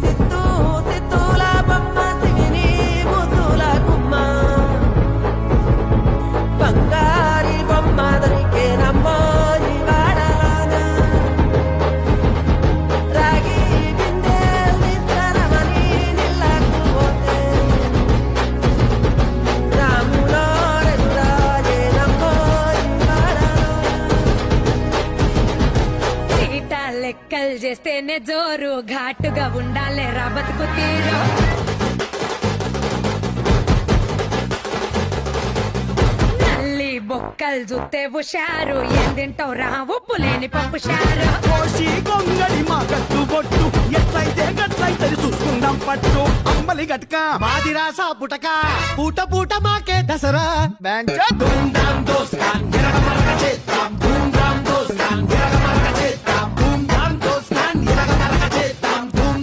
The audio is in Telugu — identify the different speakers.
Speaker 1: సిత్తూ సిత్తూల బొమ్మ సిగిరి ముద్దుల గుమ్మ బంగారి బొమ్మ దొరికేనమ్మో ఈ వాడలోన రాగి బిందెలు తీసుకురమని నీళ్ళకు పోతే రాములో రఘురాజేనమ్మో ఈ వాడలోన
Speaker 2: సీట లెక్కలు చేస్తేనే జోరు ఘాటుగా ఉండాలే రా బతుకు తీరు నల్లి బొక్కలు చూస్తే హుషారు ఏం తింటావు రా ఉప్పు లేని పప్పు షారు
Speaker 3: కోసి గొంగడి మా కట్టు బొట్టు ఎట్లయితే గట్లయితే చూసుకుందాం పట్టు అమ్మలి గట్క మాది రాసా పుటక పూట పూట మాకే దసరా ధూమ్ ధామ్ దోస్తాన్ చేద్దాం